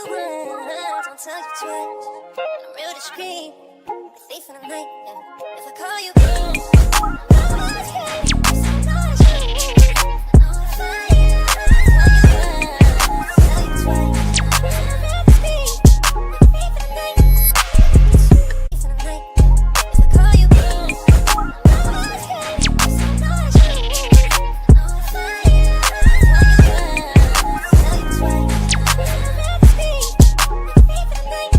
Don't tell you twice. I'm real discreet. A thief in the night. Yeah. If I call you girl, I know it's great. I know it's true. I know it's fine. I'll tell you twice. I'm real discreet. A thief in the night. Thief in the night. If I call you girl, I know it's great. I know it's true. I know it's fine. I'll tell you twice. I'm real discreet. A thief in the night.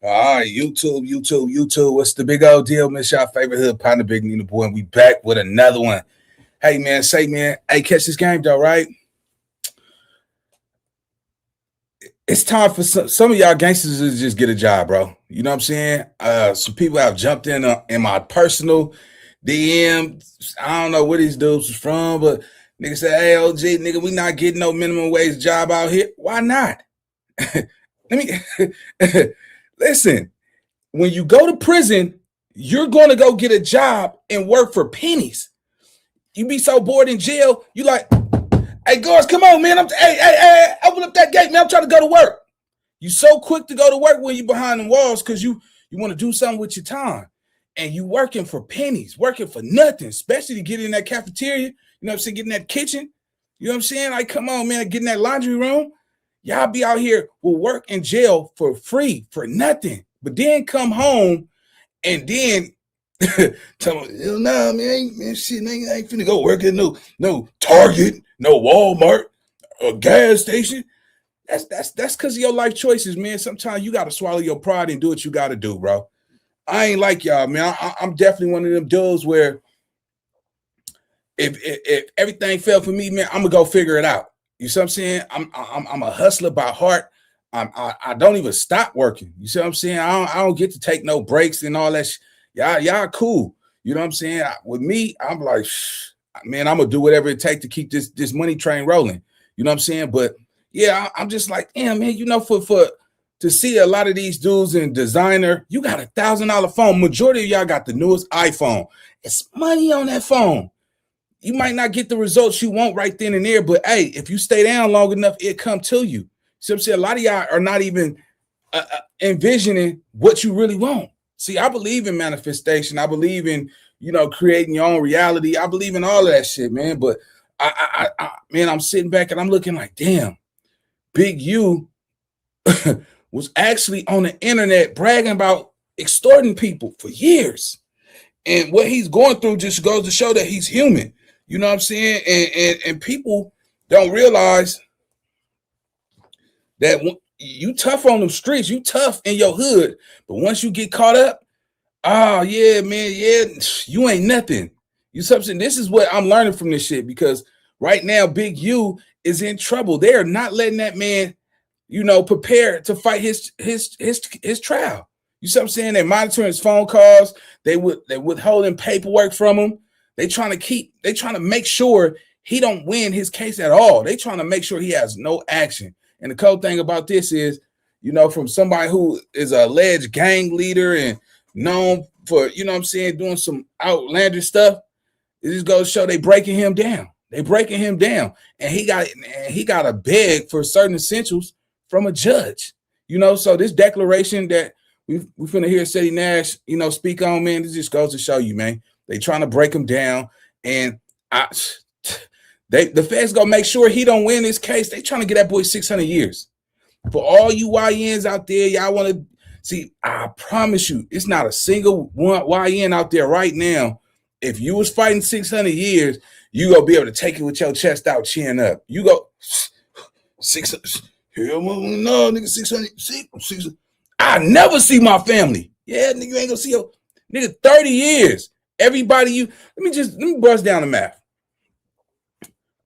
All right, YouTube. What's the big old deal? Miss y'all favorite hood partner, Big Nina Boy, and we back with another one. Hey, man, hey, catch this game, though, right? It's time for some of y'all gangsters to just get a job, bro. You know what I'm saying? Some people have jumped in my personal DM. I don't know where these dudes was from, but nigga said, hey, OG, nigga, we not getting no minimum wage job out here. Why not? Listen, when you go to prison, you're going to go get a job and work for pennies. You be so bored in jail, you like, hey, guards, come on, man. Hey, open up that gate, man. I'm trying to go to work. You so quick to go to work when you behind the walls because you want to do something with your time. And you working for pennies, working for nothing, especially to get in that cafeteria, you know what I'm saying, get in that kitchen. You know what I'm saying? Like, come on, man, get in that laundry room. Y'all be out here will work in jail for free, for nothing, but then come home and then tell them, nah, man, shit, I ain't finna go work at no Target, no Walmart, a gas station. That's because of your life choices, man. Sometimes you got to swallow your pride and do what you got to do, bro. I ain't like y'all, man. I'm definitely one of them dudes where if everything fell for me, man, I'm gonna go figure it out. You see what I'm saying? I'm a hustler by heart. I don't even stop working. You see what I'm saying? I don't get to take no breaks and all that. Y'all cool. You know what I'm saying? With me, I'm like, man, I'm gonna do whatever it takes to keep this money train rolling. You know what I'm saying? But yeah, I'm just like, damn, man. You know, for to see a lot of these dudes in designer, you got $1,000 phone. Majority of y'all got the newest iPhone. It's money on that phone. You might not get the results you want right then and there, but hey, if you stay down long enough, it come to you. So I'm saying a lot of y'all are not even envisioning what you really want. See, I believe in manifestation. I believe in, creating your own reality. I believe in all of that shit, man. But man, I'm sitting back and I'm looking like, damn, Big U was actually on the internet bragging about extorting people for years. And what he's going through just goes to show that he's human. You know what I'm saying? And people don't realize that you tough on them streets, you tough in your hood. But once you get caught up, oh, yeah, man, yeah, you ain't nothing. You know what I'm saying? This is what I'm learning from this shit because right now, Big U is in trouble. They are not letting that man, prepare to fight his trial. You see what I'm saying? They're monitoring his phone calls. They're withholding paperwork from him. They trying to make sure he don't win his case at all. They trying to make sure he has no action. And the cool thing about this is, from somebody who is an alleged gang leader and known for, doing some outlandish stuff, It just goes to show they breaking him down. They breaking him down, and he got a beg for certain essentials from a judge. So this declaration that we finna hear Ceddy Nash, speak on, man, this just goes to show you, man, they trying to break him down, and the feds gonna make sure he don't win this case. They trying to get that boy 600 years. For all you YNs out there, y'all want to see, I promise you, it's not a single one YN out there right now. If you was fighting 600 years, you gonna be able to take it with your chest out, chin up. You go 600. Hell no, nigga, 600. I never see my family. Yeah, nigga, you ain't gonna see your nigga 30 years. Everybody, let me bust down the math.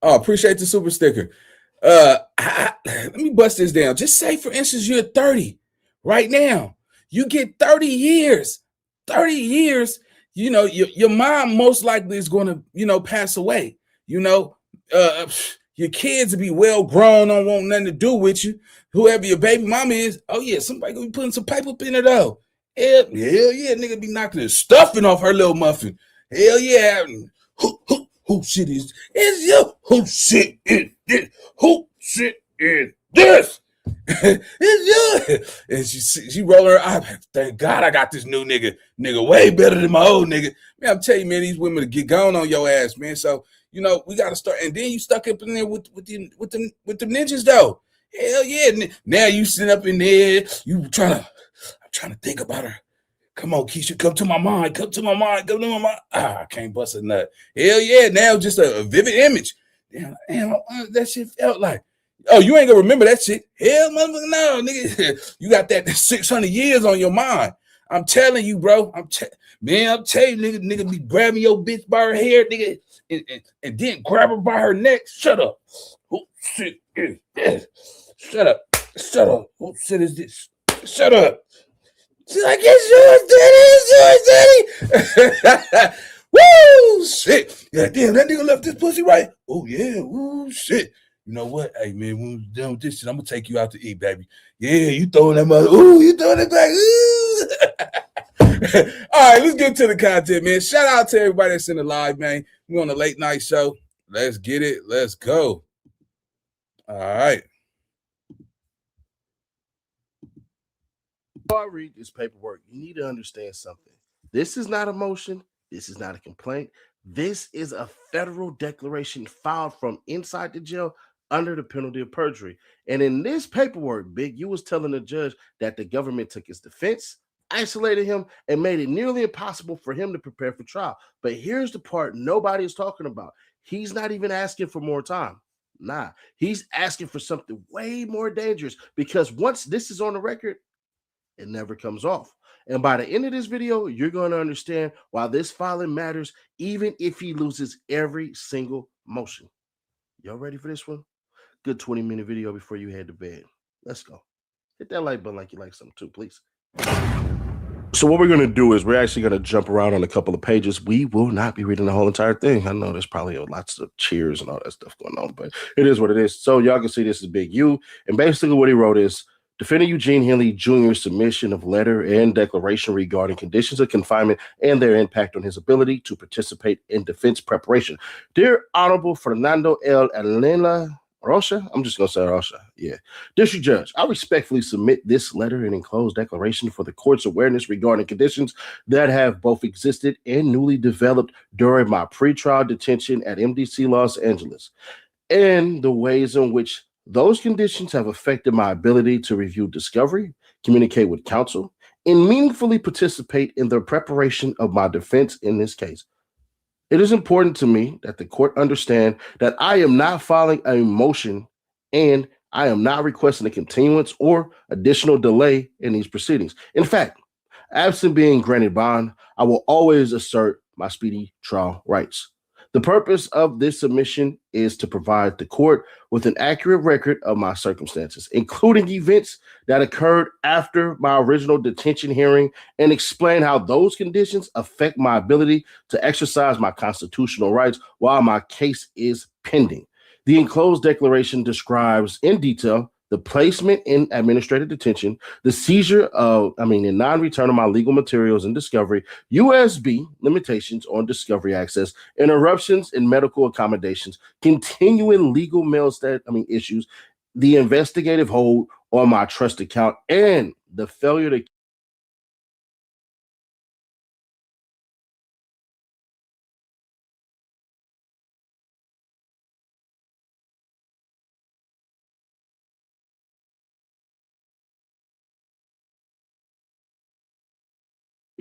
Oh, appreciate the super sticker. Let me bust this down. Just say, for instance, you're 30 right now. You get 30 years. 30 years. Your mom most likely is going to, pass away. Your kids will be well grown, don't want nothing to do with you. Whoever your baby mama is, oh yeah, somebody gonna be putting some paper up in it though. Hell yeah, nigga be knocking the stuffing off her little muffin. Hell yeah. Who shit is you? Who shit is this? Who shit is this? It's you. And she roll her eye. Thank God I got this new nigga way better than my old nigga. Man, I'm telling you, man, these women get going on your ass, man. So, we gotta start. And then you stuck up in there with the ninjas though. Hell yeah. Now you sit up in there, I'm trying to think about her. Come on, Keisha, come to my mind. I can't bust a nut. Hell yeah, now just a vivid image. Damn, that shit felt like. Oh, you ain't gonna remember that shit. Hell, motherfucker, no, nigga. You got that 600 years on your mind. I'm telling you, bro. I'm telling you, nigga be grabbing your bitch by her hair, nigga, and then grab her by her neck. Shut up. Who shit is this? Shut up. Who shit is this? Shut up. She's like, it's yours, daddy. Woo, shit. Yeah, damn, that nigga left this pussy right. Oh, yeah, woo, shit. You know what? Hey, man, when we're done with this shit, I'm going to take you out to eat, baby. Yeah, you throwing that mother. Ooh, you throwing it back. Ooh. All right, let's get to the content, man. Shout out to everybody that's in the live, man. We're on the late night show. Let's get it. Let's go. All right. Before I read this paperwork, you need to understand something. This is not a motion. This is not a complaint. This is a federal declaration filed from inside the jail under the penalty of perjury. And in this paperwork, Big, you was telling the judge that the government took his defense, isolated him, and made it nearly impossible for him to prepare for trial. But here's the part nobody is talking about. He's not even asking for more time. Nah, he's asking for something way more dangerous, because once this is on the record, it never comes off. And by the end of this video, you're going to understand why this filing matters, even if he loses every single motion. Y'all ready for this one? Good 20-minute video before you head to bed. Let's go. Hit that like button like you like something too, please. So what we're going to do is we're actually going to jump around on a couple of pages. We will not be reading the whole entire thing. I know there's probably lots of cheers and all that stuff going on, but it is what it is. So y'all can see this is Big U. And basically what he wrote is, Defendant Eugene Henley Jr.'s submission of letter and declaration regarding conditions of confinement and their impact on his ability to participate in defense preparation. Dear Honorable Fernando L. Elena Rocha, I'm just going to say Rocha, yeah. District Judge, I respectfully submit this letter and enclosed declaration for the court's awareness regarding conditions that have both existed and newly developed during my pretrial detention at MDC Los Angeles, and the ways in which those conditions have affected my ability to review discovery, communicate with counsel, and meaningfully participate in the preparation of my defense in this case. It is important to me that the court understand that I am not filing a motion and I am not requesting a continuance or additional delay in these proceedings. In fact, absent being granted bond, I will always assert my speedy trial rights. The purpose of this submission is to provide the court with an accurate record of my circumstances, including events that occurred after my original detention hearing, and explain how those conditions affect my ability to exercise my constitutional rights while my case is pending. The enclosed declaration describes in detail the placement in administrative detention, the seizure and non-return of my legal materials and discovery, USB limitations on discovery access, interruptions in medical accommodations, continuing legal issues, the investigative hold on my trust account, and the failure to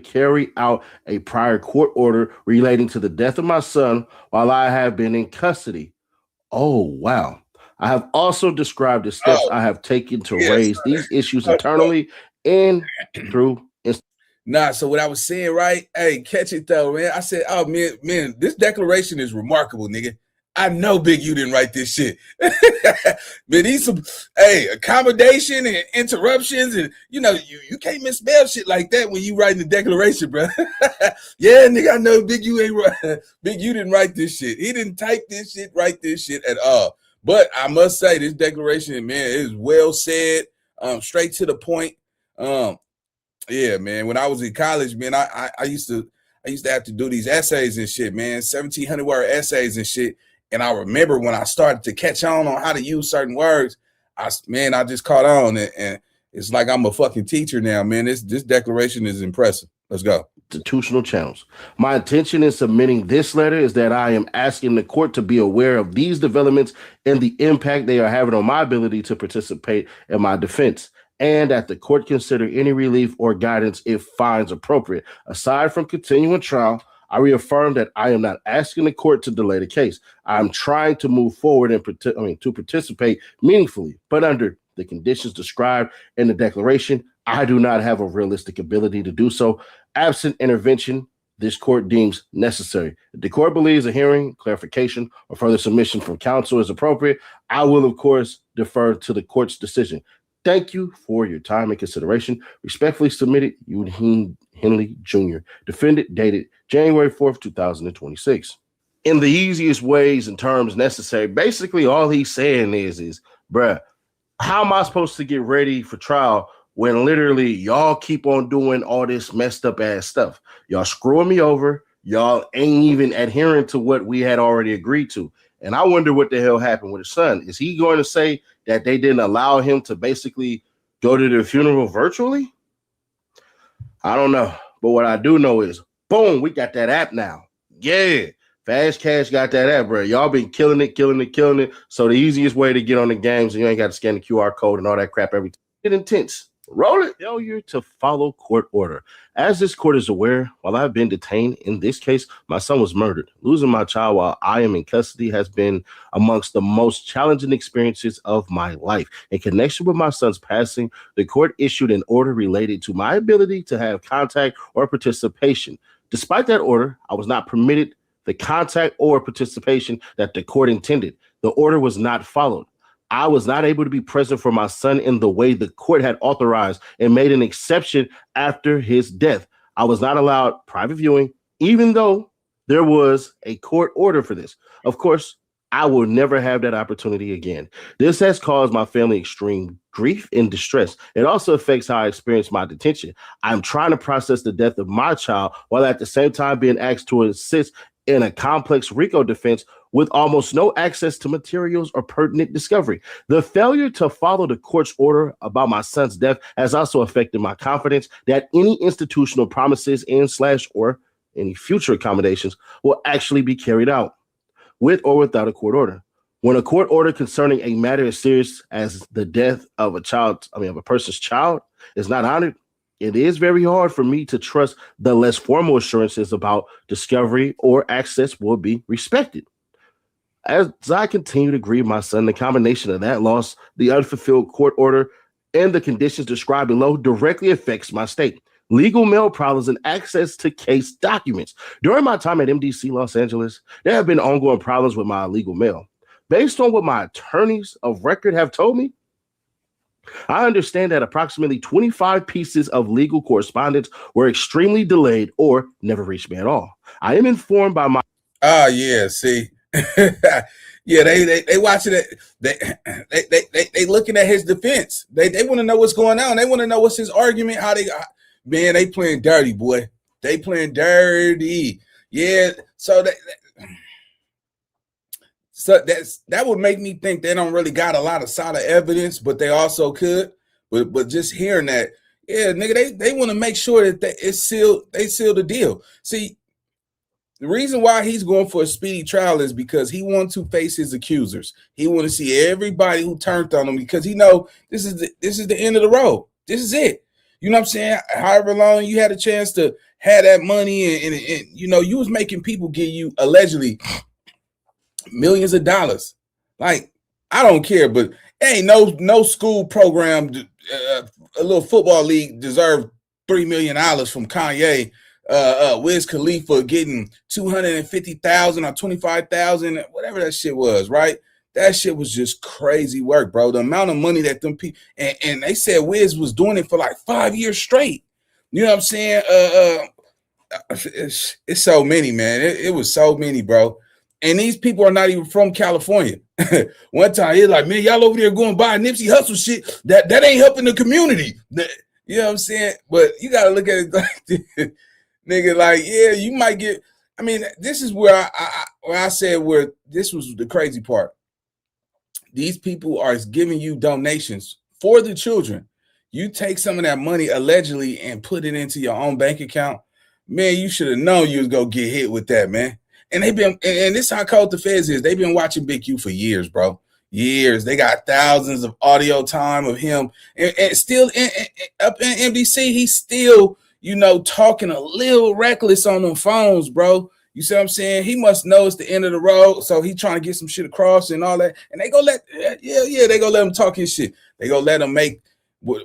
carry out a prior court order relating to the death of my son while I have been in custody. Oh, wow. I have also described the steps Oh, I have taken to yes. raise these issues internally and through. Nah, so what I was saying, right? Hey, catch it though, man. I said, oh man, this declaration is remarkable, nigga. I know Big U didn't write this shit. Man, these some accommodation and interruptions, and you can't misspell shit like that when you writing the declaration, bro. Yeah, nigga, I know Big U ain't Big U didn't write this shit. He didn't type this shit, write this shit at all. But I must say, this declaration, man, is well said, straight to the point. Yeah, man. When I was in college, man, I used to have to do these essays and shit, man. 1,700-word essays and shit. And I remember when I started to catch on how to use certain words, I just caught on, and it's like I'm a fucking teacher now, man. This declaration is impressive. Let's go. Institutional channels. My intention in submitting this letter is that I am asking the court to be aware of these developments and the impact they are having on my ability to participate in my defense, and that the court consider any relief or guidance it finds appropriate. Aside from continuing trial, I reaffirm that I am not asking the court to delay the case. I'm trying to move forward and to participate meaningfully, but under the conditions described in the declaration, I do not have a realistic ability to do so. Absent intervention, this court deems necessary. If the court believes a hearing, clarification, or further submission from counsel is appropriate, I will, of course, defer to the court's decision. Thank you for your time and consideration. Respectfully submitted, Eugene Henley Jr., defendant, dated January 4th, 2026. In the easiest ways and terms necessary, basically all he's saying is, bruh, how am I supposed to get ready for trial when literally y'all keep on doing all this messed up ass stuff? Y'all screwing me over. Y'all ain't even adhering to what we had already agreed to. And I wonder what the hell happened with his son. Is he going to say that they didn't allow him to basically go to the funeral virtually? I don't know. But what I do know is, boom, we got that app now. Yeah. Fast Cash got that app, bro. Y'all been killing it. So the easiest way to get on the games, and you ain't got to scan the QR code and all that crap every time. Get intense. Roll it. Failure to follow court order. As this court is aware, while I've been detained, in this case, my son was murdered. Losing my child while I am in custody has been amongst the most challenging experiences of my life. In connection with my son's passing, the court issued an order related to my ability to have contact or participation. Despite that order, I was not permitted the contact or participation that the court intended. The order was not followed. I was not able to be present for my son in the way the court had authorized and made an exception after his death. I was not allowed private viewing, even though there was a court order for this. Of course, I will never have that opportunity again. This has caused my family extreme grief and distress. It also affects how I experience my detention. I'm trying to process the death of my child while at the same time being asked to assist in a complex RICO defense with almost no access to materials or pertinent discovery. The failure to follow the court's order about my son's death has also affected my confidence that any institutional promises or any future accommodations will actually be carried out, with or without a court order. When a court order concerning a matter as serious as the death of a person's child is not honored, it is very hard for me to trust the less formal assurances about discovery or access will be respected. As I continue to grieve my son, the combination of that loss, the unfulfilled court order, and the conditions described below directly affects my state. Legal mail problems and access to case documents. During my time at MDC Los Angeles, there have been ongoing problems with my legal mail. Based on what my attorneys of record have told me, I understand that approximately 25 pieces of legal correspondence were extremely delayed or never reached me at all. I am informed by my Yeah, see. Yeah, they watching it. They looking at his defense. They want to know what's going on. They want to know what's his argument. How they man, they playing dirty, boy. They playing dirty. Yeah. So that would make me think they don't really got a lot of solid evidence, but they also could. But just hearing that, yeah, nigga, they want to make sure that they seal the deal. See, the reason why he's going for a speedy trial is because he wants to face his accusers. He want to see everybody who turned on him because he know this is the end of the road. This is it. You know what I'm saying? However long you had a chance to have that money and you know, you was making people give you allegedly millions of dollars. Like, I don't care, but ain't no school program, a little football league deserved $3 million from Kanye. Wiz Khalifa getting 250,000 or 25,000, whatever that shit was, right? That shit was just crazy work, bro. The amount of money that them people and they said Wiz was doing it for like 5 years straight. You know what I'm saying? It's so many, man. It was so many, bro. And these people are not even from California. One time, he's like, man, y'all over there going buy Nipsey Hussle shit. That ain't helping the community. You know what I'm saying? But you got to look at it like this. Nigga, like, yeah, you might get. I mean, this is where I said where this was the crazy part. These people are giving you donations for the children. You take some of that money allegedly and put it into your own bank account. Man, you should have known you was gonna get hit with that, man. And they've been, and this is how cold the feds is. They've been watching Big U for years, bro. Years. They got thousands of audio time of him, and still up in NBC, he's still, you know, talking a little reckless on them phones, bro. You see what I'm saying? He must know it's the end of the road, so he trying to get some shit across and all that. And they go they go let him talk his shit. They go let him make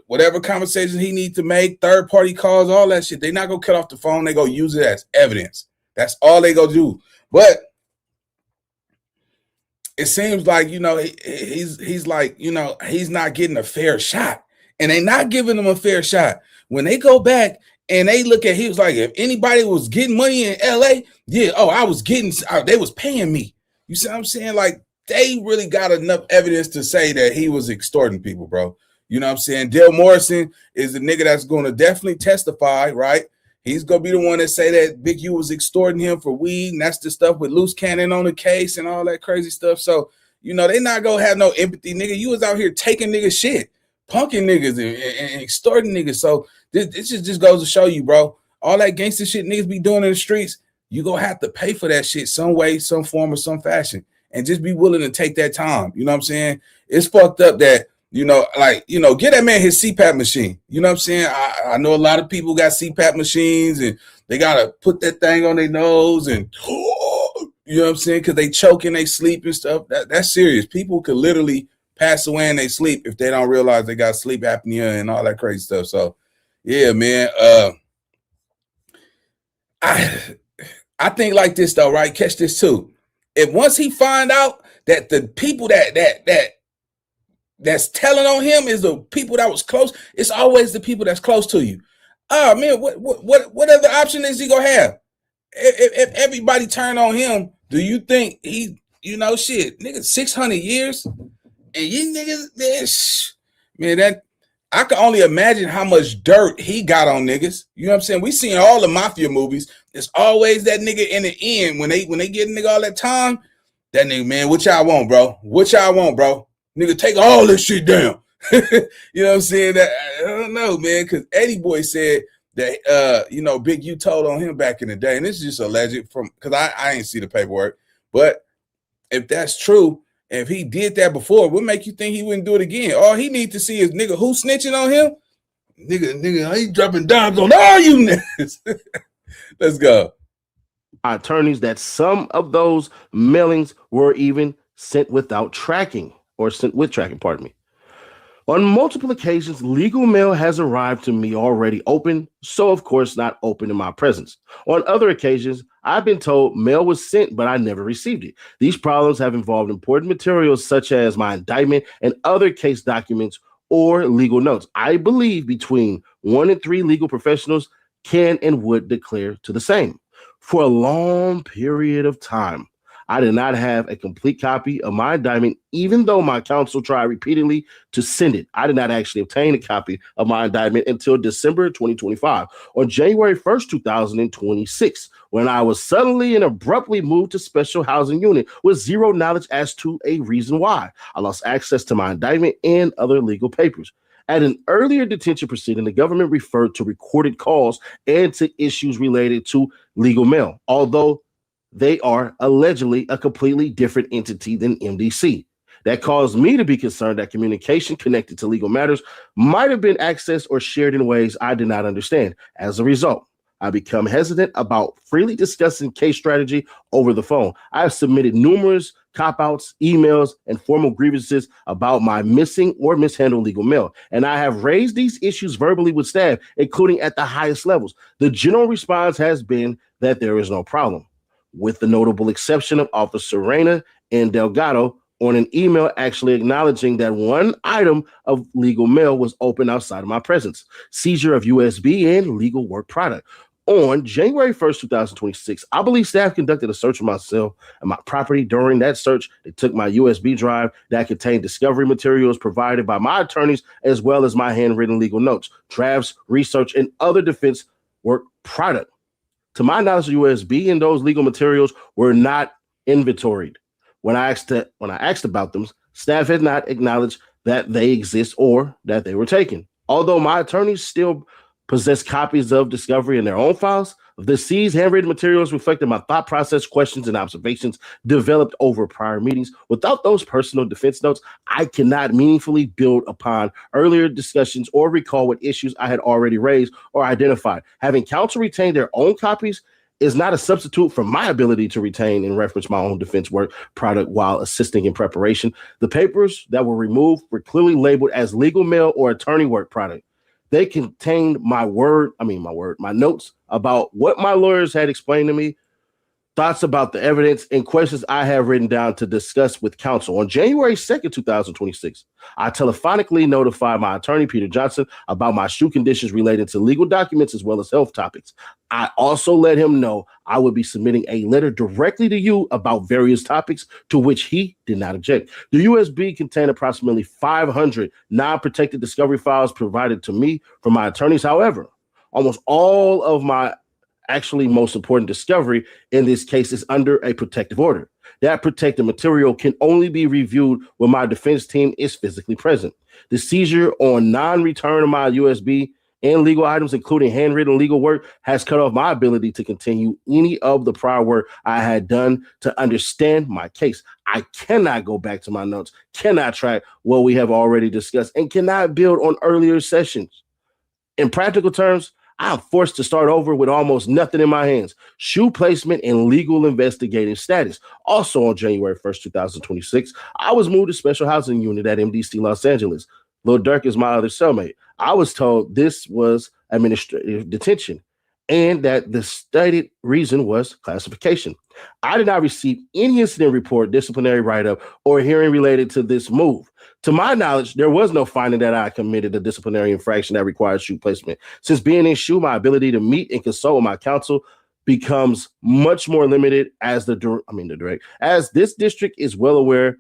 whatever conversation he need to make, third party calls, all that shit. They not gonna cut off the phone. They go use it as evidence. That's all they go do. But it seems like, you know, he's like, you know, he's not getting a fair shot, and they not giving him a fair shot. When they go back and they look at, he was like, if anybody was getting money in LA, yeah, I was getting, they was paying me. You see what I'm saying? Like, they really got enough evidence to say that he was extorting people, bro. You know what I'm saying? Dale Morrison is the nigga that's going to definitely testify, right? He's going to be the one that say that Big U was extorting him for weed, and that's the stuff with Loose Cannon on the case and all that crazy stuff. So, you know, they not going to have no empathy, nigga. You was out here taking niggas shit, punking niggas and extorting niggas. So this just goes to show you, bro, all that gangster shit niggas be doing in the streets, you going to have to pay for that shit some way, some form, or some fashion, and just be willing to take that time. You know what I'm saying? It's fucked up that, you know, like, you know, get that man his CPAP machine. You know what I'm saying? I know a lot of people got CPAP machines and they got to put that thing on their nose and, you know what I'm saying? Because they choke and they sleep and stuff. That's serious. People could literally pass away in they sleep if they don't realize they got sleep apnea and all that crazy stuff. So, yeah, man. I think like this, though, right? Catch this, too. If once he find out that the people that's telling on him is the people that was close, it's always the people that's close to you. Oh man, what other option is he gonna have? If everybody turn on him, do you think he, you know, shit, nigga, 600 years and you niggas, man, that I can only imagine how much dirt he got on niggas. You know what I'm saying? We seen all the mafia movies. It's always that nigga in the end when they get a nigga all that time. That nigga, man, what y'all want, bro? What y'all want, bro? Nigga, take all this shit down. You know what I'm saying? That I don't know, man, because Eddie Boy said that you know, Big U told on him back in the day, and this is just alleged from because I ain't see the paperwork. But if that's true, if he did that before, what make you think he wouldn't do it again? All he need to see is nigga who snitching on him. Nigga, he dropping dimes on all you niggas. Let's go. Attorneys that some of those mailings were even sent without tracking. Or sent with tracking, pardon me. On multiple occasions, legal mail has arrived to me already open, so of course not open in my presence. On other occasions, I've been told mail was sent, but I never received it. These problems have involved important materials such as my indictment and other case documents or legal notes. I believe between 1 and 3 legal professionals can and would declare to the same. For a long period of time, I did not have a complete copy of my indictment, even though my counsel tried repeatedly to send it. I did not actually obtain a copy of my indictment until December 2025. On January 1st, 2026, when I was suddenly and abruptly moved to special housing unit with zero knowledge as to a reason why. I lost access to my indictment and other legal papers. At an earlier detention proceeding, the government referred to recorded calls and to issues related to legal mail, although they are allegedly a completely different entity than MDC. That caused me to be concerned that communication connected to legal matters might have been accessed or shared in ways I did not understand. As a result, I become hesitant about freely discussing case strategy over the phone. I have submitted numerous cop-outs, emails, and formal grievances about my missing or mishandled legal mail, and I have raised these issues verbally with staff, including at the highest levels. The general response has been that there is no problem, with the notable exception of Officer Reyna and Delgado on an email actually acknowledging that one item of legal mail was opened outside of my presence, seizure of USB and legal work product. On January 1st, 2026, I believe staff conducted a search of my cell and my property. During that search, they took my USB drive that contained discovery materials provided by my attorneys, as well as my handwritten legal notes, drafts, research, and other defense work product. To my knowledge, the USB and those legal materials were not inventoried. When I asked about them, staff had not acknowledged that they exist or that they were taken. Although my attorneys still possess copies of discovery in their own files, the seized handwritten materials reflected my thought process, questions, and observations developed over prior meetings. Without those personal defense notes, I cannot meaningfully build upon earlier discussions or recall what issues I had already raised or identified. Having counsel retain their own copies is not a substitute for my ability to retain and reference my own defense work product while assisting in preparation. The papers that were removed were clearly labeled as legal mail or attorney work product. They contained my notes about what my lawyers had explained to me, thoughts about the evidence, and questions I have written down to discuss with counsel. On January 2nd, 2026, I telephonically notified my attorney, Peter Johnson, about my shoe conditions related to legal documents as well as health topics. I also let him know I would be submitting a letter directly to you about various topics, to which he did not object. The USB contained approximately 500 non-protected discovery files provided to me from my attorneys. However, almost all of my actually most important discovery in this case is under a protective order. That protected material can only be reviewed when my defense team is physically present. The seizure on non-return of my USB and legal items, including handwritten legal work, has cut off my ability to continue any of the prior work I had done to understand my case. I cannot go back to my notes, cannot track what we have already discussed, and cannot build on earlier sessions. In practical terms, I am forced to start over with almost nothing in my hands. Shoe placement and legal investigative status. Also on January 1st, 2026, I was moved to special housing unit at MDC Los Angeles. Lil Durk is my other cellmate. I was told this was administrative detention and that the stated reason was classification. I did not receive any incident report, disciplinary write-up, or hearing related to this move. To my knowledge, there was no finding that I committed a disciplinary infraction that required shoe placement. Since being in shoe, my ability to meet and consult with my counsel becomes much more limited as as this district is well aware,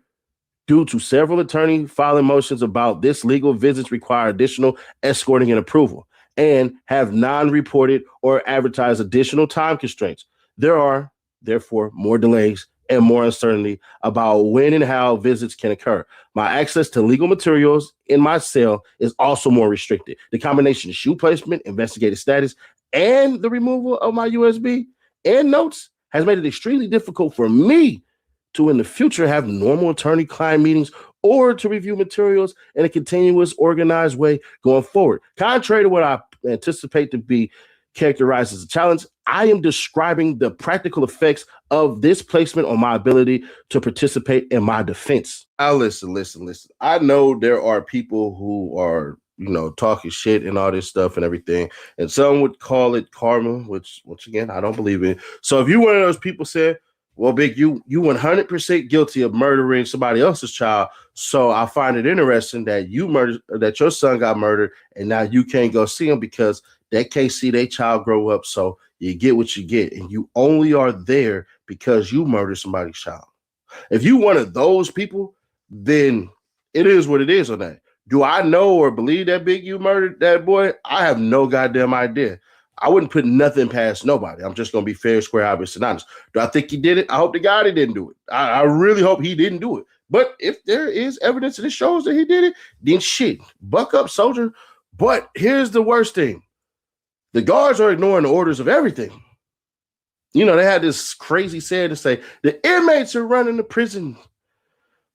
due to several attorney filing motions about this, legal visits require additional escorting and approval and have non-reported or advertised additional time constraints. There are, therefore, more delays and more uncertainty about when and how visits can occur. My access to legal materials in my cell is also more restricted. The combination of shoe placement, investigative status, and the removal of my USB and notes has made it extremely difficult for me to in the future have normal attorney-client meetings or to review materials in a continuous, organized way going forward. Contrary to what I anticipate to be characterized as a challenge, I am describing the practical effects of this placement on my ability to participate in my defense. Now, listen. I know there are people who are, talking shit and all this stuff and everything, and some would call it karma, which, once again, I don't believe in. So if you're one of those people say, well, Big, you 100% guilty of murdering somebody else's child. So I find it interesting that that your son got murdered, and now you can't go see him because they can't see their child grow up. So you get what you get, and you only are there because you murdered somebody's child. If you one of those people, then it is what it is on that. Do I know or believe that Big U murdered that boy? I have no goddamn idea. I wouldn't put nothing past nobody. I'm just going to be fair, square, obvious, and honest. Do I think he did it? I hope to God he didn't do it. I really hope he didn't do it. But if there is evidence that shows that he did it, then shit, buck up, soldier. But here's the worst thing. The guards are ignoring the orders of everything. You know, they had this crazy saying to say, the inmates are running the prison.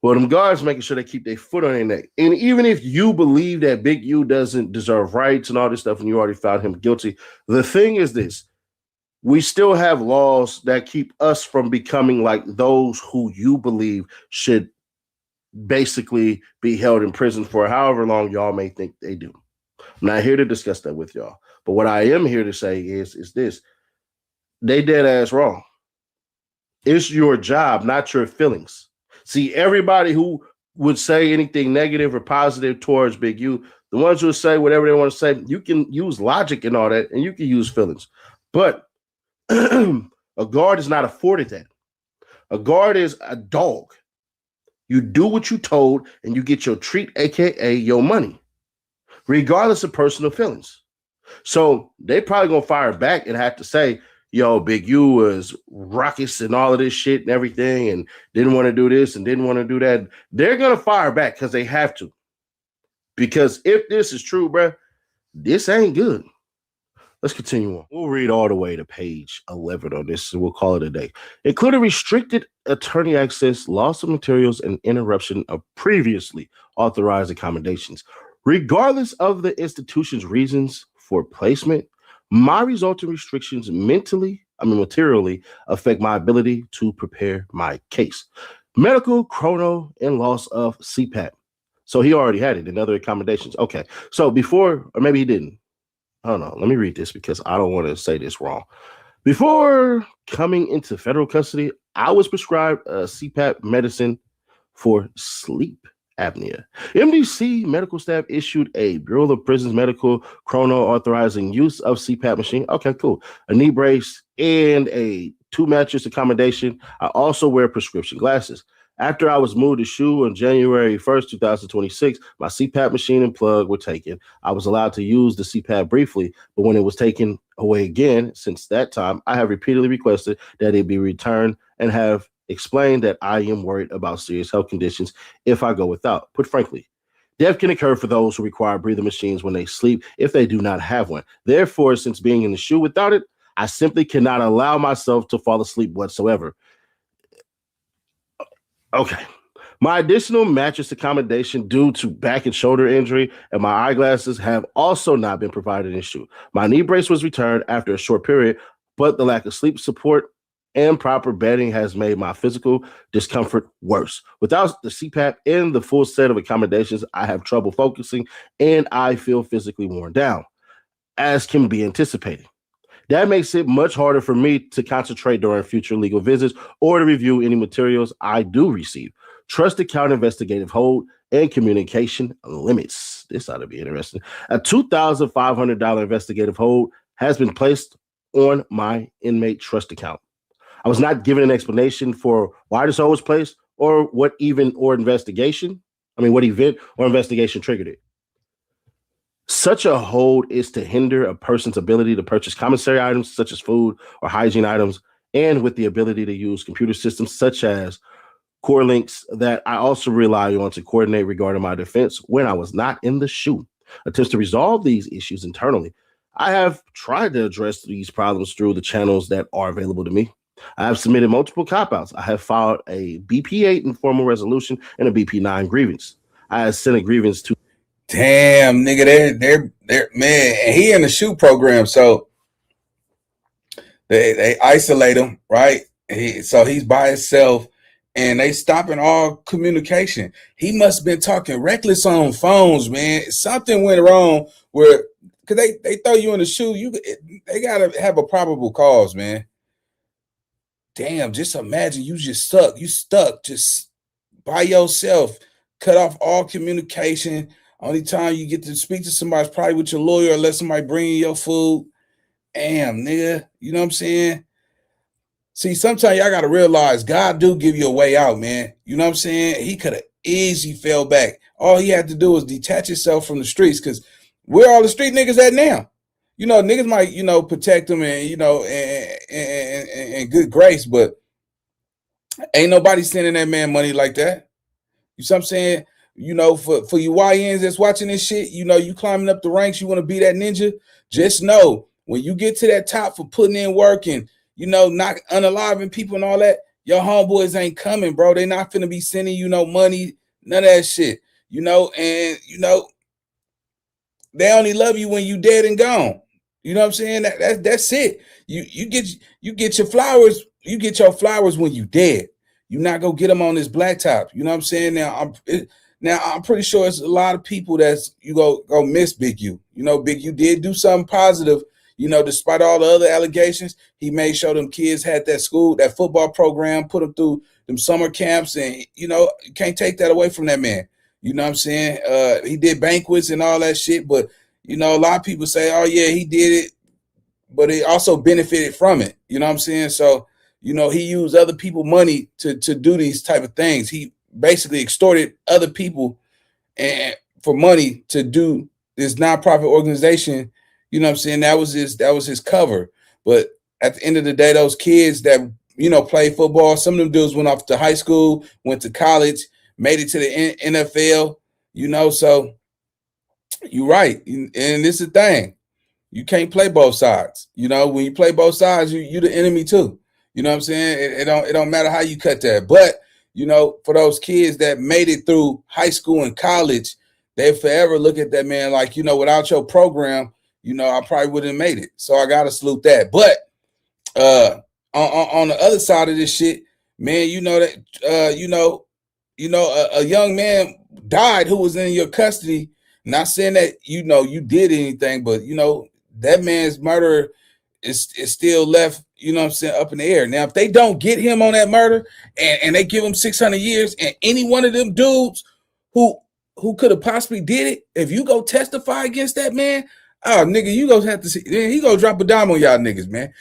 Well, them guards making sure they keep their foot on their neck. And even if you believe that Big U doesn't deserve rights and all this stuff, and you already found him guilty, the thing is this. We still have laws that keep us from becoming like those who you believe should basically be held in prison for however long y'all may think they do. I'm not here to discuss that with y'all. But what I am here to say is this. They dead ass wrong. It's your job, not your feelings. See, everybody who would say anything negative or positive towards Big U, the ones who say whatever they want to say, you can use logic and all that, and you can use feelings. But a guard is not afforded that. A guard is a dog. You do what you told, and you get your treat, aka your money, regardless of personal feelings. So they probably gonna fire back and have to say, yo, Big U was raucous and all of this shit and everything and didn't want to do this and didn't want to do that. They're going to fire back because they have to. Because if this is true, bro, this ain't good. Let's continue on. We'll read all the way to page 11 on this and we'll call it a day. Including restricted attorney access, loss of materials, and interruption of previously authorized accommodations. Regardless of the institution's reasons for placement, my resulting restrictions materially affect my ability to prepare my case. Medical, chrono, and loss of CPAP. So he already had it in other accommodations. Okay. So before, or maybe he didn't. I don't know. Let me read this because I don't want to say this wrong. Before coming into federal custody, I was prescribed a CPAP medicine for sleep apnea. MDC medical staff issued a Bureau of Prisons medical chrono authorizing use of CPAP machine. Okay, cool. A knee brace and a 2-mattress accommodation. I also wear prescription glasses. After I was moved to SHU on January 1st, 2026, my CPAP machine and plug were taken. I was allowed to use the CPAP briefly, but when it was taken away again, since that time, I have repeatedly requested that it be returned and have explained that I am worried about serious health conditions if I go without. Put frankly, death can occur for those who require breathing machines when they sleep if they do not have one. Therefore, since being in the SHU without it, I simply cannot allow myself to fall asleep whatsoever. Okay. My additional mattress accommodation due to back and shoulder injury and my eyeglasses have also not been provided in SHU. My knee brace was returned after a short period, but the lack of sleep support and proper bedding has made my physical discomfort worse. Without the CPAP and the full set of accommodations, I have trouble focusing and I feel physically worn down, as can be anticipated. That makes it much harder for me to concentrate during future legal visits or to review any materials I do receive. Trust account investigative hold and communication limits. This ought to be interesting. A $2,500 investigative hold has been placed on my inmate trust account. I was not given an explanation for why this hold was placed or what event or investigation triggered it. Such a hold is to hinder a person's ability to purchase commissary items such as food or hygiene items, and with the ability to use computer systems such as core links that I also rely on to coordinate regarding my defense when I was not in the SHU. Attempts to resolve these issues internally. I have tried to address these problems through the channels that are available to me. I have submitted multiple cop-outs. I have filed a BP-8 informal resolution and a BP-9 grievance. I have sent a grievance to Damn, nigga, they're man, and he in the SHU program, so they isolate him, right? So he's by himself, and they stopping all communication. He must have been talking reckless on phones, man. Something went wrong where, cause they throw you in the SHU, they gotta have a probable cause, man. Damn, just imagine you stuck just by yourself, cut off all communication. Only time you get to speak to somebody is probably with your lawyer or let somebody bring you your food. Damn, nigga. You know what I'm saying? See, sometimes y'all gotta realize God do give you a way out, man. You know what I'm saying? He could have easily fell back. All he had to do was detach himself from the streets, because where all the street niggas at now? You know, niggas might, protect them and and good grace, but ain't nobody sending that man money like that. You see what I'm saying? For you YNs that's watching this shit, you climbing up the ranks, you want to be that ninja. Just know when you get to that top for putting in work and not unaliving people and all that, your homeboys ain't coming, bro. They not finna be sending you no money, none of that shit. They only love you when you dead and gone. You know what I'm saying? That's it. You get your flowers. You get your flowers when you dead. You not go get them on this blacktop. You know what I'm saying? Now I'm pretty sure it's a lot of people that's you go miss Big U. Big U did do something positive. Despite all the other allegations, he made sure them kids had that football program, put them through them summer camps, and you can't take that away from that man. You know what I'm saying? He did banquets and all that shit, but a lot of people say, oh yeah, he did it, but he also benefited from it. You know what I'm saying? So, he used other people's money to do these type of things. He basically extorted other people and for money to do this nonprofit organization. You know what I'm saying? That was his cover. But at the end of the day, those kids that play football, some of them dudes went off to high school, went to college, made it to the NFL. So you're right, and this is the thing. You can't play both sides. When you play both sides, you the enemy too. You know what I'm saying? It don't matter how you cut that. But for those kids that made it through high school and college, they forever look at that man like, without your program, I probably wouldn't have made it. So I gotta salute that. But on the other side of this shit, man, a young man died who was in your custody. Not saying that you did anything, but that man's murder is still left, up in the air. Now, if they don't get him on that murder and they give him 600 years, and any one of them dudes who could have possibly did it, if you go testify against that man, oh nigga, you gonna have to see. He gonna drop a dime on y'all niggas, man.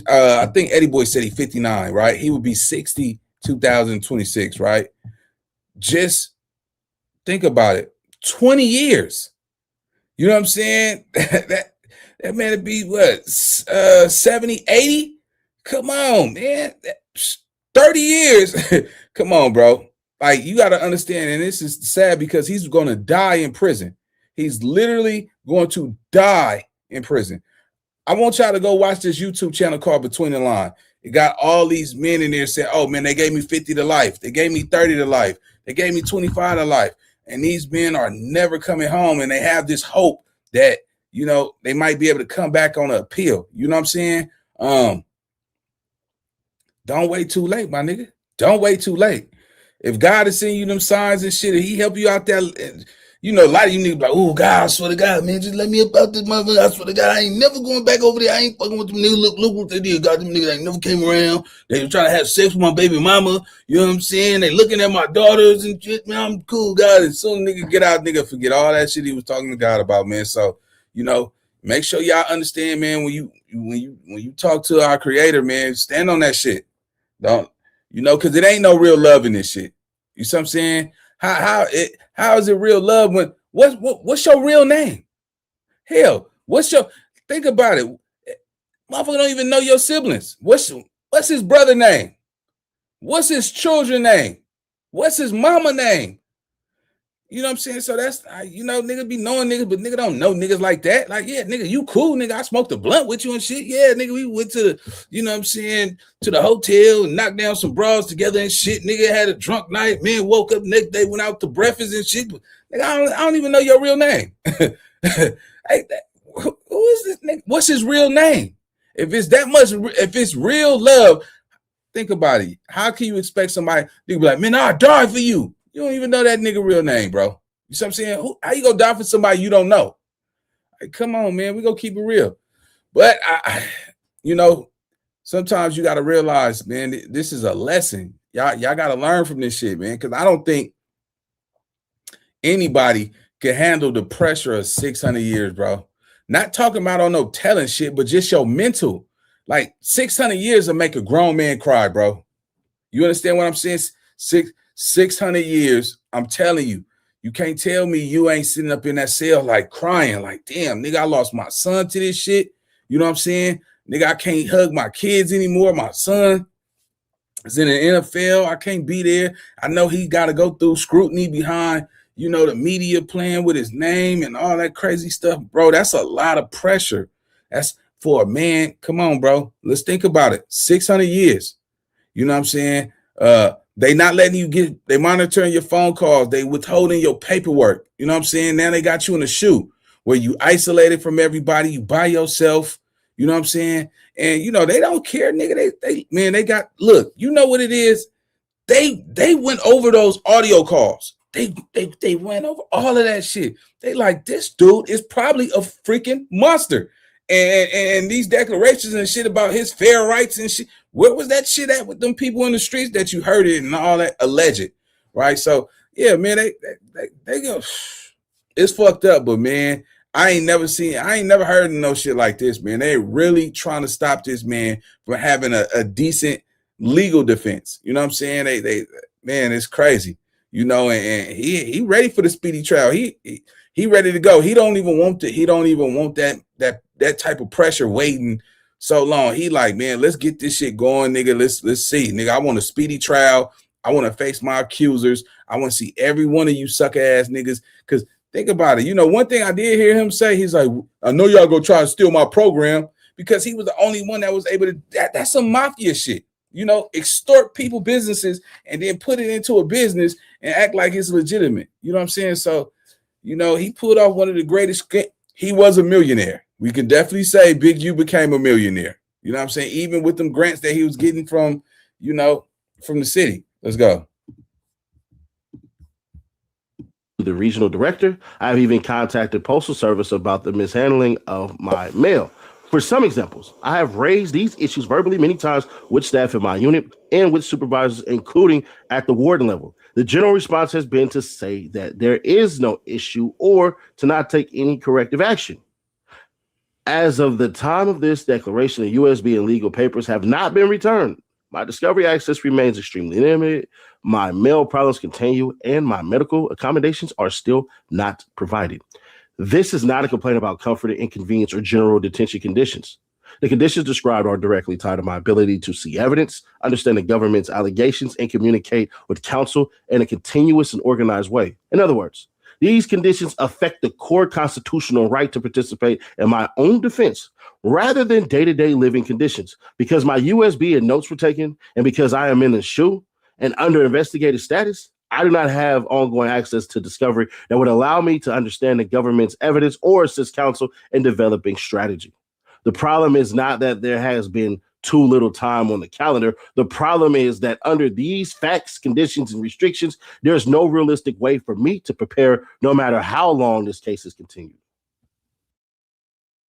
I think Eddie Boy said he's 59, right? He would be 60 2026, right? Just think about it. 20 years. You know what I'm saying? that man would be what, 70, 80? Come on, man. 30 years. Come on, bro. Like, you got to understand, and this is sad because he's going to die in prison. He's literally going to die in prison. I want y'all to go watch this YouTube channel called Between the Line. It got all these men in there saying, oh, man, they gave me 50 to life. They gave me 30 to life. They gave me 25 to life. And these men are never coming home, and they have this hope that, they might be able to come back on an appeal. You know what I'm saying? Don't wait too late, my nigga. Don't wait too late. If God is sending you them signs and shit, and he help you out there, a lot of you niggas like, oh, God, I swear to God, man, just let me up out this motherfucker. I swear to God, I ain't never going back over there. I ain't fucking with them niggas. Look what they did. God, them niggas ain't never came around. They were trying to have sex with my baby mama. You know what I'm saying? They looking at my daughters and shit. Man, I'm cool, God. And soon nigga get out, nigga forget all that shit he was talking to God about, man. So, make sure y'all understand, man, when you talk to our creator, man, stand on that shit. Don't, because it ain't no real love in this shit. You see what I'm saying? How is it real love when what's your real name? Hell, think about it. Motherfucker don't even know your siblings. What's his brother name? What's his children name? What's his mama name? You know what I'm saying? So that's, niggas be knowing niggas, but nigga don't know niggas like that. Like, yeah, nigga, you cool, nigga. I smoked a blunt with you and shit. Yeah, nigga, we went to the, you know what I'm saying, to the hotel and knocked down some bras together and shit. Nigga had a drunk night. Man, woke up next day, went out to breakfast and shit. But, nigga, I don't even know your real name. Hey, who is this nigga? What's his real name? If it's that much, if it's real love, think about it. How can you expect somebody to be like, man, I'll die for you? You don't even know that nigga real name, bro. You see what I'm saying? How you gonna die for somebody you don't know? Like, come on, man. We gonna keep it real. But sometimes you gotta realize, man, this is a lesson. Y'all gotta learn from this shit, man. Because I don't think anybody can handle the pressure of 600 years, bro. Not talking about on no telling shit, but just your mental. Like 600 years will make a grown man cry, bro. You understand what I'm saying? 600 years. I'm telling you, you can't tell me you ain't sitting up in that cell like crying, like, damn, nigga, I lost my son to this shit. You know what I'm saying? Nigga, I can't hug my kids anymore. My son is in the NFL. I can't be there. I know he got to go through scrutiny behind, the media playing with his name and all that crazy stuff. Bro, that's a lot of pressure. That's for a man. Come on, bro. Let's think about it. 600 years. You know what I'm saying? They not letting you they monitoring your phone calls. They withholding your paperwork. You know what I'm saying? Now they got you in a shoe where you isolated from everybody. You by yourself. You know what I'm saying? And, they don't care, nigga. They got, look, you know what it is? They went over those audio calls. They went over all of that shit. They like, this dude is probably a freaking monster. And these declarations and shit about his fair rights and shit. Where was that shit at with them people in the streets that you heard it and all that alleged, right? So yeah, man, they go. It's fucked up, but man, I ain't never heard of no shit like this, man. They really trying to stop this man from having a decent legal defense. You know what I'm saying? Man, it's crazy. And he ready for the speedy trial. He ready to go. He don't even want that type of pressure waiting so long. He like, man, let's get this shit going, nigga. Let's see, nigga. I want a speedy trial. I want to face my accusers. I want to see every one of you sucker ass niggas. Because think about it. One thing I did hear him say, he's like, I know y'all gonna try to steal my program, because he was the only one that was able to. That's some mafia shit. Extort people businesses and then put it into a business and act like it's legitimate. You know what I'm saying? So, he pulled off one of the greatest. He was a millionaire. We can definitely say Big U became a millionaire. You know what I'm saying? Even with them grants that he was getting from the city. Let's go. The regional director. I've even contacted Postal Service about the mishandling of my mail. For some examples, I have raised these issues verbally many times with staff in my unit and with supervisors, including at the warden level. The general response has been to say that there is no issue or to not take any corrective action. As of the time of this declaration, the USB and legal papers have not been returned. My discovery access remains extremely limited. My mail problems continue, and my medical accommodations are still not provided. This is not a complaint about comfort, inconvenience, or general detention conditions. The conditions described are directly tied to my ability to see evidence, understand the government's allegations, and communicate with counsel in a continuous and organized way. In other words, these conditions affect the core constitutional right to participate in my own defense rather than day-to-day living conditions. Because my USB and notes were taken, and because I am in the SHU and under investigative status, I do not have ongoing access to discovery that would allow me to understand the government's evidence or assist counsel in developing strategy. The problem is not that there has been too little time on the calendar. The problem is that under these facts, conditions, and restrictions, there's no realistic way for me to prepare no matter how long this case is continued.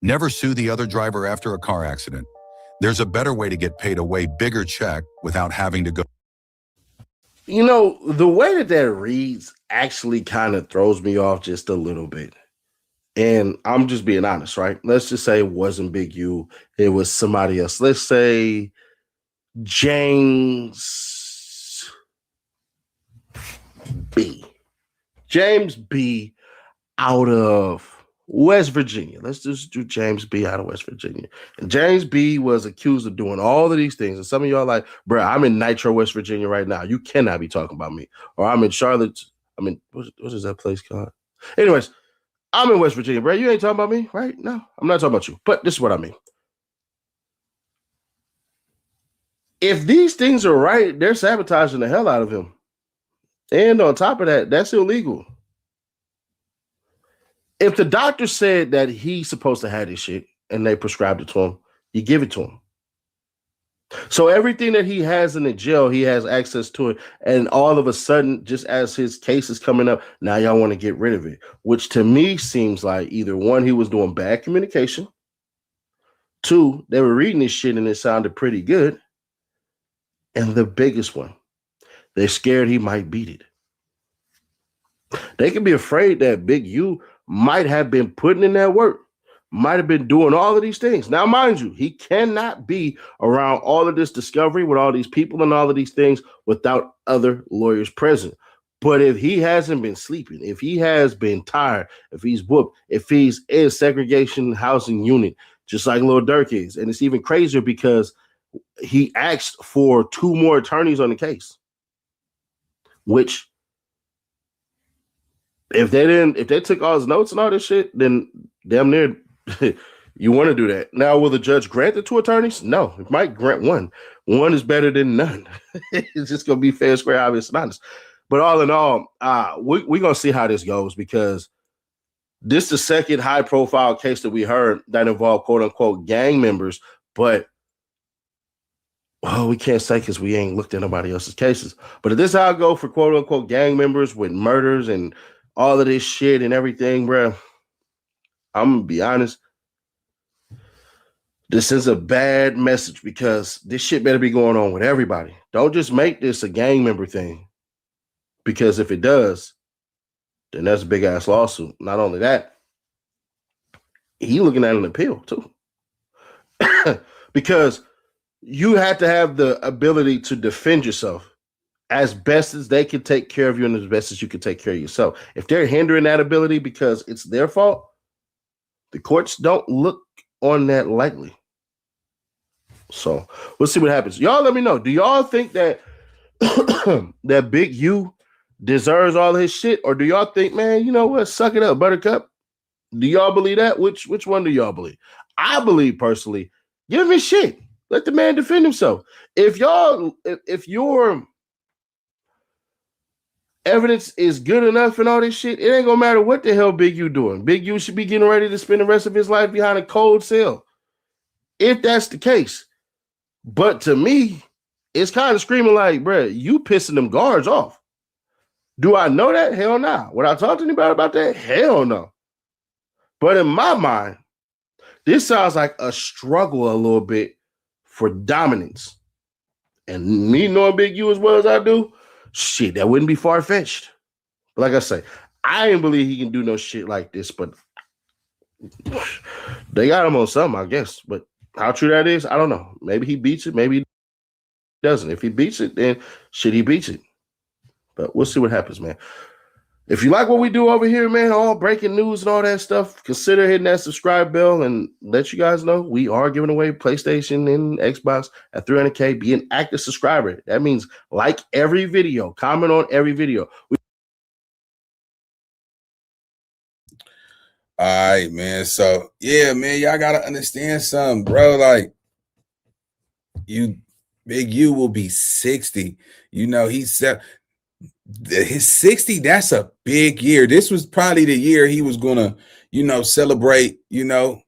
Never sue the other driver after a car accident. There's a better way to get paid a way bigger check without having to go. The way that reads actually kind of throws me off just a little bit. And I'm just being honest, right? Let's just say it wasn't Big U. It was somebody else. Let's say James B. James B. out of West Virginia. Let's just do James B. out of West Virginia. And James B. was accused of doing all of these things. And some of y'all are like, bro, I'm in Nitro, West Virginia right now. You cannot be talking about me. Or I'm in Charlotte. What is that place called? Anyways, I'm in West Virginia, bro. You ain't talking about me, right? No, I'm not talking about you. But this is what I mean. If these things are right, they're sabotaging the hell out of him. And on top of that, that's illegal. If the doctor said that he's supposed to have this shit and they prescribed it to him, you give it to him. So everything that he has in the jail, he has access to it. And all of a sudden, just as his case is coming up, now y'all want to get rid of it, which to me seems like either one, he was doing bad communication. Two, they were reading this shit and it sounded pretty good. And the biggest one, they're scared he might beat it. They can be afraid that Big U might have been putting in that work. might have been doing all of these things. Now, mind you, he cannot be around all of this discovery with all these people and all of these things without other lawyers present. But if he hasn't been sleeping, if he has been tired, if he's whooped, if he's in segregation housing unit, just like Lil Durk is, and it's even crazier because he asked for 2 more attorneys on the case, which if they took all his notes and all this shit, then damn near you want to do that. Now, will the judge grant the 2 attorneys? No, it might grant 1. 1 is better than none. It's just gonna be fair, square, obvious, and honest. But all in all, we're gonna see how this goes, because this is the second high-profile case that we heard that involved quote-unquote gang members, but we can't say because we ain't looked at nobody else's cases. But if this is how it go for quote-unquote gang members with murders and all of this shit and everything, bro, I'm gonna be honest, this is a bad message, because this shit better be going on with everybody. Don't just make this a gang member thing, because if it does, then that's a big ass lawsuit. Not only that, he looking at an appeal too, because you have to have the ability to defend yourself as best as they can take care of you and as best as you can take care of yourself. If they're hindering that ability because it's their fault, the courts don't look on that lightly. So we'll see what happens. Y'all let me know. Do y'all think that that Big U deserves all his shit? Or do y'all think, man, you know what? Suck it up, Buttercup. Do y'all believe that? Which one do y'all believe? I believe personally, give him his shit. Let the man defend himself. If your evidence is good enough and all this shit, it ain't gonna matter what the hell Big U doing. Big U should be getting ready to spend the rest of his life behind a cold cell, if that's the case. But to me, it's kind of screaming like, bruh, you pissing them guards off. Do I know that? Hell no. Nah. Would I talk to anybody about that? Hell no. But in my mind, this sounds like a struggle a little bit for dominance. And me knowing Big U as well as I do, shit, that wouldn't be far-fetched. But like I say, I ain't believe he can do no shit like this, but they got him on something, I guess. But how true that is, I don't know. Maybe he beats it, maybe he doesn't. If he beats it, then shit, he beats it. But we'll see what happens, man. If you like what we do over here, man, all breaking news and all that stuff, consider hitting that subscribe bell and let you guys know we are giving away PlayStation and Xbox at 300K. Be an active subscriber. That means like every video, comment on every video. All right, man. So, yeah, man, y'all got to understand something, bro. Like, Big U will be 60. You know, his 60, that's a big year. This was probably the year he was going to, you know, celebrate, you know,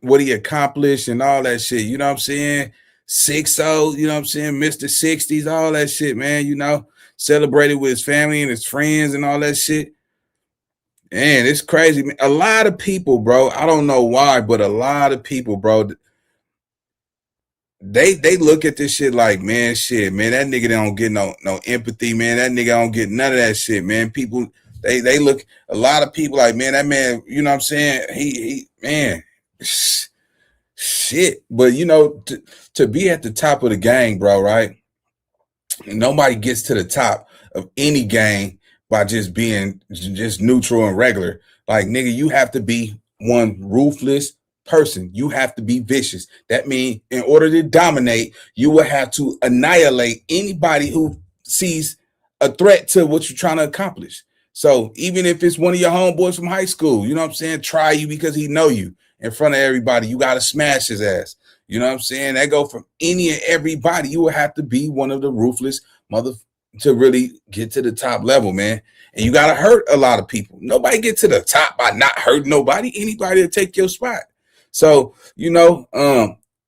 what he accomplished and all that shit. You know what I'm saying? 6-0, you know what I'm saying? Mr. 60s, all that shit, man. You know, celebrated with his family and his friends and all that shit. Man, it's crazy. A lot of people, bro, I don't know why, but a lot of people, bro, they look at this shit like, man, shit, man, that nigga don't get no empathy, man. That nigga don't get none of that shit, man. People, they look, a lot of people like, man, that man, you know what I'm saying? He man, shit. But, you know, to be at the top of the gang, bro, right? And nobody gets to the top of any gang by just being just neutral and regular. Like, nigga, you have to be one ruthless person. You have to be vicious. That means in order to dominate, you will have to annihilate anybody who sees a threat to what you're trying to accomplish. So even if it's one of your homeboys from high school, you know what I'm saying, try you because he know you in front of everybody, you got to smash his ass. You know what I'm saying? That go from any and everybody. You will have to be one of the ruthless mother to really get to the top level, man. And you got to hurt a lot of people. Nobody get to the top by not hurting nobody. Anybody to take your spot. So, you know,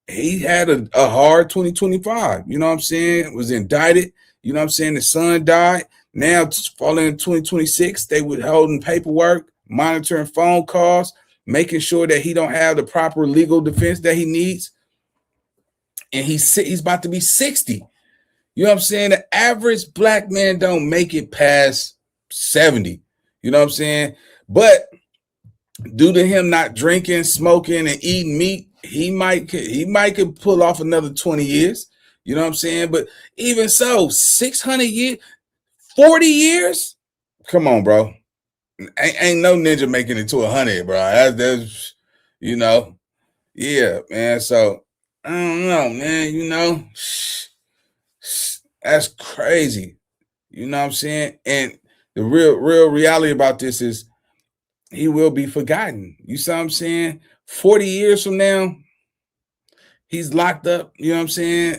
he had a hard 2025. You know what I'm saying? Was indicted. You know what I'm saying? The son died. Now, falling in 2026, they were holding paperwork, monitoring phone calls, making sure that he don't have the proper legal defense that he needs. And he's about to be 60. You know what I'm saying? The average black man don't make it past 70. You know what I'm saying? But due to him not drinking, smoking, and eating meat, he might could pull off another 20 years. You know what I'm saying? But even so, 600 years, 40 years? Come on, bro. Ain't no ninja making it to 100, bro. That's you know, yeah, man. So I don't know, man. That's crazy. You know what I'm saying? And the real reality about this is he will be forgotten. You see what I'm saying? 40 years from now, he's locked up. You know what I'm saying?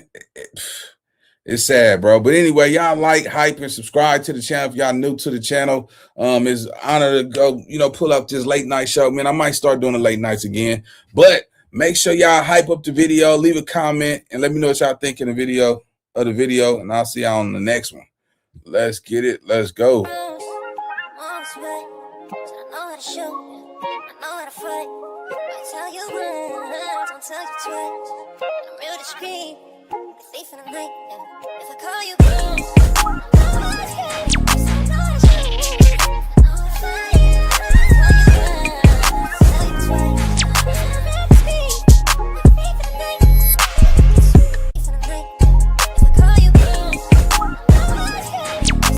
It's sad, bro. But anyway, y'all like, hype, and subscribe to the channel. If y'all new to the channel, it's an honor to go, pull up this late night show. Man, I might start doing the late nights again. But make sure y'all hype up the video, leave a comment, and let me know what y'all think in the video, and I'll see y'all on the next one. Let's get it. Let's go. Mom's right, so I know how to shoot, I know how to fight. I tell you once, don't tell you twice. I'm real discreet, the thief in the night. If I call you